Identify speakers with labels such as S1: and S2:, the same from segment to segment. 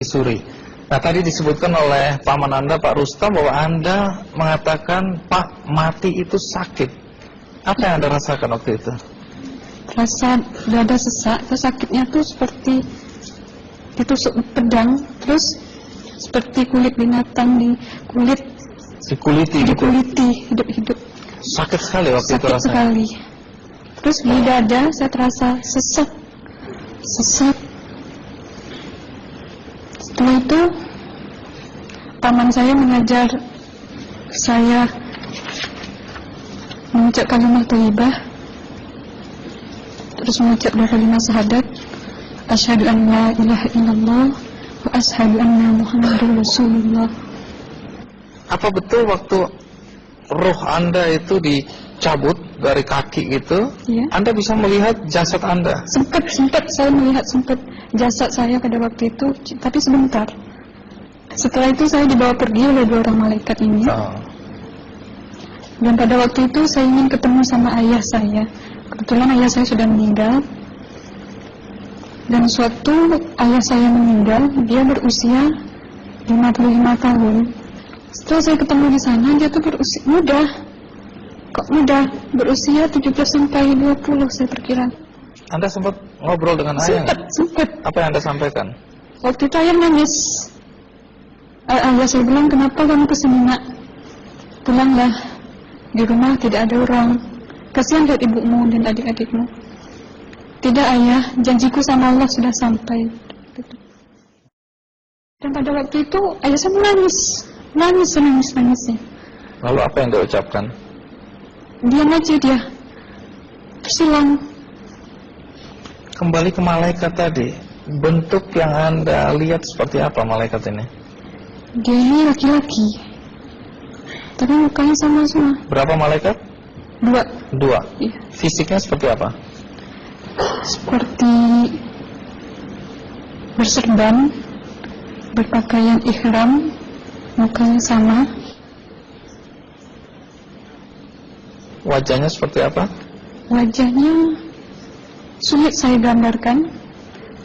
S1: Suri. Nah, tadi disebutkan oleh paman Anda, Pak Rustam, bahwa Anda mengatakan, Pak, mati itu sakit. Apa yang Anda rasakan waktu itu?
S2: Rasa dada sesak, terus sakitnya tuh seperti ditusuk pedang, terus seperti kulit binatang
S1: Dikuliti gitu?
S2: dikuliti hidup-hidup.
S1: Sakit sekali waktu itu
S2: Sakit
S1: rasanya?
S2: sekali. Terus di dada saya terasa sesak. Setelah itu paman saya mengajar saya mengucap kalimat thayyibah, terus mengucap dua kalimat syahadat, asyhadu an la ilaha illallah wa asyhadu anna muhammadar rasulullah.
S1: Apa betul waktu ruh Anda itu dicabut dari kaki itu,
S2: Ya.
S1: Anda bisa melihat jasad Anda?
S2: Sempat saya melihat jasad saya pada waktu itu, tapi sebentar. Setelah itu saya dibawa pergi oleh dua orang malaikat ini.
S1: Oh.
S2: Dan pada waktu itu saya ingin ketemu sama ayah saya. Kebetulan ayah saya sudah meninggal. Dan suatu ayah saya meninggal, dia berusia 55 tahun. Setelah saya ketemu di sana, dia tuh berusia muda. Kok muda? Berusia 17 sampai 20 saya perkira.
S1: Anda sempat ngobrol dengan ayah?
S2: Sempat.
S1: Apa yang Anda sampaikan?
S2: Waktu itu ayah nangis. Ayah saya bilang, kenapa kamu kesini nak? Pulanglah. Di rumah tidak ada orang. Kasihan lihat ibumu dan adik-adikmu. Tidak ayah, janjiku sama Allah sudah sampai. Dan pada waktu itu ayah saya menangis.
S1: Lalu apa yang dia ucapkan?
S2: Diam aja dia. Terus hilang.
S1: Kembali ke malaikat tadi, bentuk yang Anda lihat seperti apa malaikat ini?
S2: Dia ini laki-laki, tapi mukanya sama semua.
S1: Berapa malaikat? Dua.
S2: Iya.
S1: Fisiknya seperti apa?
S2: Seperti berserban, berpakaian ihram, mukanya sama.
S1: Wajahnya seperti apa?
S2: Wajahnya sulit saya gambarkan.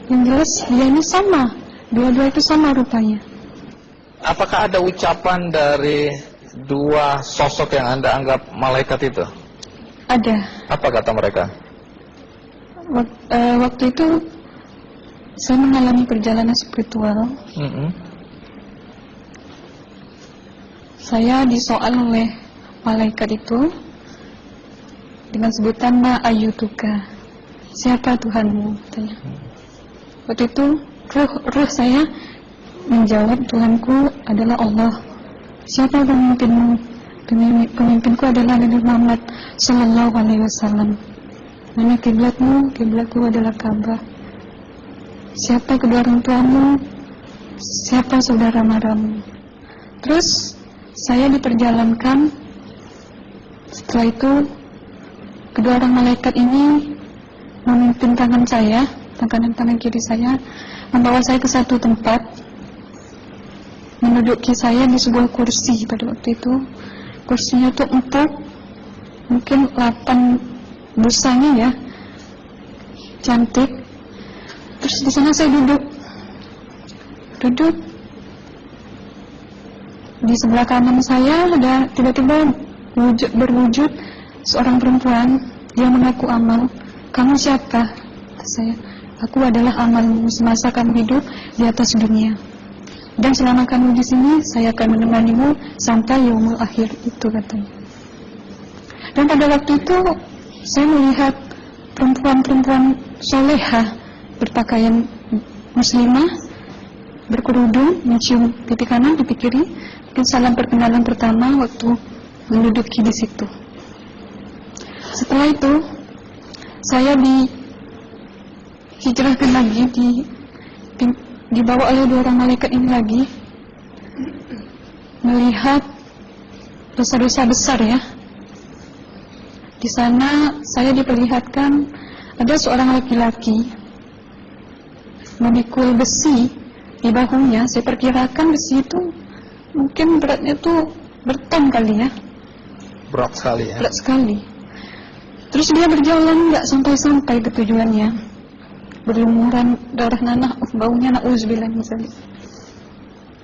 S2: Yang jelas dia ini sama, dua-dua itu sama rupanya.
S1: Apakah ada ucapan dari dua sosok yang Anda anggap malaikat itu?
S2: Ada.
S1: Apa kata mereka?
S2: Waktu itu saya mengalami perjalanan spiritual. Saya disoal oleh malaikat itu dengan sebutan ma ayyutuka, siapa Tuhanmu, katanya. Waktu itu ruh saya menjawab, Tuhanku adalah Allah. Siapa pemimpinmu? Pemimpinku adalah Nabi Muhammad sallallahu alaihi wasallam. Mana kiblatmu? Kiblatku adalah Ka'bah. Siapa kedua orang tuamu? Siapa saudara maramu? Terus saya diperjalankan. Setelah itu kedua orang malaikat ini memimpin tangan saya, tangan kiri saya, membawa saya ke satu tempat, menduduki saya di sebuah kursi. Pada waktu itu kursinya tuh empuk, mungkin 8 busanya ya, cantik. Terus di sana saya duduk. Di sebelah kanan saya ada tiba-tiba berwujud seorang perempuan yang mengaku amal. Kamu siapa? Kata saya. Aku adalah amalmu semasa kamu hidup di atas dunia. Dan selama kamu di sini, saya akan menemanimu sampai yaumul akhir, itu katanya. Dan pada waktu itu saya melihat perempuan-perempuan solehah berpakaian muslimah, berkerudung, mencium pipi kanan, pipi kiri. Mungkin salam perkenalan pertama waktu menduduki di situ. Setelah itu saya dihijrahkan lagi, dibawa oleh dua orang malaikat ini lagi, melihat dosa-dosa besar ya. Di sana saya diperlihatkan ada seorang laki-laki memikul besi di bahunya. Saya perkirakan besi itu mungkin beratnya tuh berton kali ya.
S1: Berat sekali ya.
S2: Berat sekali. Terus dia berjalan nggak sampai ke tujuannya. berlumuran darah nanah, baunya na'udzubillah misalnya.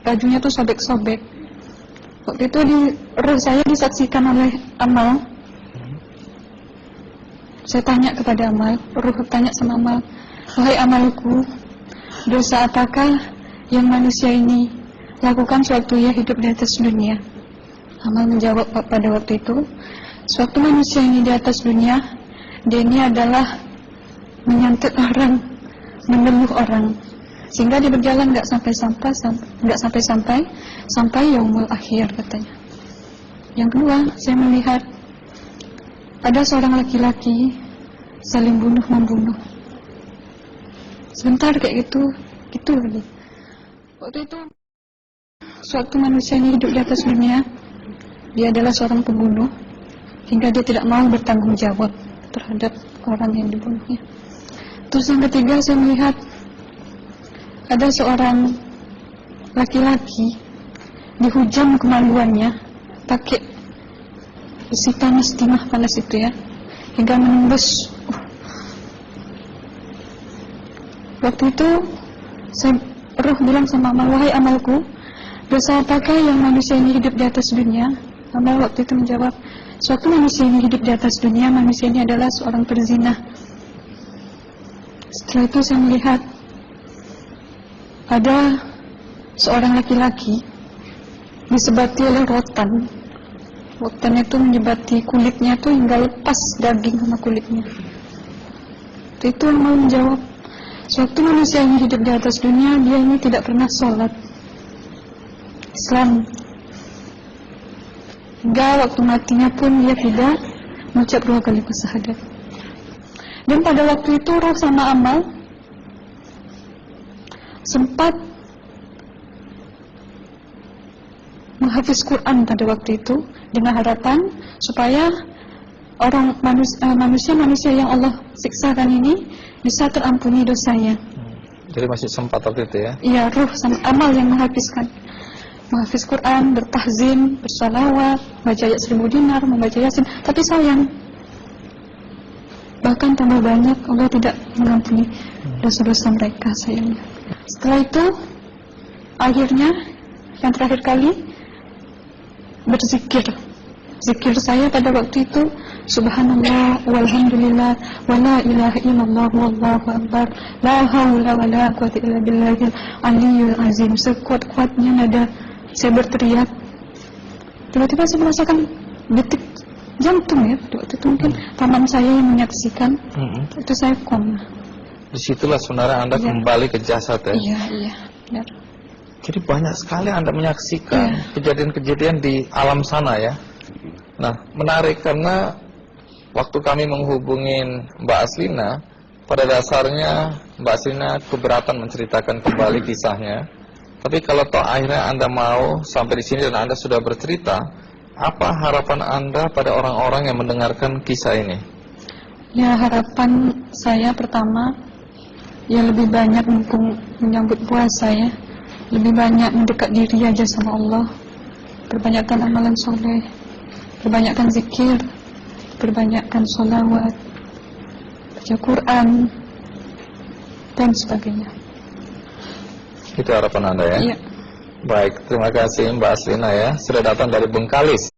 S2: bajunya tuh sobek-sobek. Waktu itu roh saya disaksikan oleh Amal. Saya tanya kepada Amal, roh tanya sama Amal, wahai Amalku, dosa apakah yang manusia ini lakukan sewaktu ia hidup di atas dunia? Amal menjawab pada waktu itu, sewaktu manusia ini di atas dunia, dia ini adalah menyantet orang, meneluh orang, sehingga dia berjalan nggak sampai yaumul akhir, katanya. Yang kedua, saya melihat ada seorang laki-laki saling bunuh-membunuh. Sebentar kayak gitu lagi. Waktu itu, suatu manusia ini hidup di atas dunia, dia adalah seorang pembunuh, hingga dia tidak mau bertanggung jawab terhadap orang yang dibunuhnya. Terus yang ketiga, saya melihat ada seorang laki-laki dihujam kemaluannya pakai besi panas, timah panas itu ya, hingga menembus. Waktu itu roh bilang sama Amal, wahai Amalku, dosa apakah yang manusia ini hidup di atas dunia? Amal waktu itu menjawab, suatu manusia ini hidup di atas dunia, manusia ini adalah seorang perzina. Setelah itu saya melihat ada seorang laki-laki disebati oleh rotan. Rotan itu menyebati kulitnya tuh hingga lepas daging sama kulitnya. Itu yang mau menjawab, suatu manusia yang hidup di atas dunia, dia ini tidak pernah sholat Islam, hingga waktu matinya pun dia tidak mengucap 2 kalimat syahadat. Dan pada waktu itu roh sama Amal sempat menghafiz Quran pada waktu itu dengan harapan supaya orang manusia yang Allah siksakan ini bisa terampuni dosanya.
S1: Jadi masih sempat waktu itu ya?
S2: Iya, roh sama Amal yang menghafiz Quran, bertahzim, bersalawat, baca ayat 1000 dinar, membaca Yasin. Tapi sayang, bahkan tambah banyak Allah tidak mengampuni dosa-dosa mereka, sayangnya. Setelah itu, akhirnya yang terakhir kali berzikir. Zikir saya pada waktu itu, subhanallah, walhamdulillah, wa la ilaha illallah, wallahu akbar, la haula wa la quwwata illa billahil aliyyil azim. Sekuat-kuatnya nada saya berteriak. Tiba-tiba saya merasakan detik jantung ya. Waktu itu mungkin paman saya yang menyaksikan. Itu saya koma.
S1: Disitulah sebenarnya Anda kembali ke jasad ya?
S2: Iya, benar.
S1: Jadi banyak sekali Anda menyaksikan kejadian-kejadian di alam sana ya. Nah, menarik karena waktu kami menghubungin Mbak Aslina, pada dasarnya Mbak Aslina keberatan menceritakan kembali kisahnya. Tapi kalau toh akhirnya Anda mau sampai di sini dan Anda sudah bercerita, apa harapan Anda pada orang-orang yang mendengarkan kisah ini?
S2: Ya, harapan saya pertama, ya lebih banyak menyambut puasa ya, lebih banyak mendekat diri aja sama Allah, perbanyakkan amalan soleh, perbanyakkan zikir, perbanyakkan sholawat, baca Quran, dan sebagainya.
S1: Itu harapan Anda ya?
S2: Iya.
S1: Baik, terima kasih Mbak Aslina ya, sudah datang dari Bengkalis.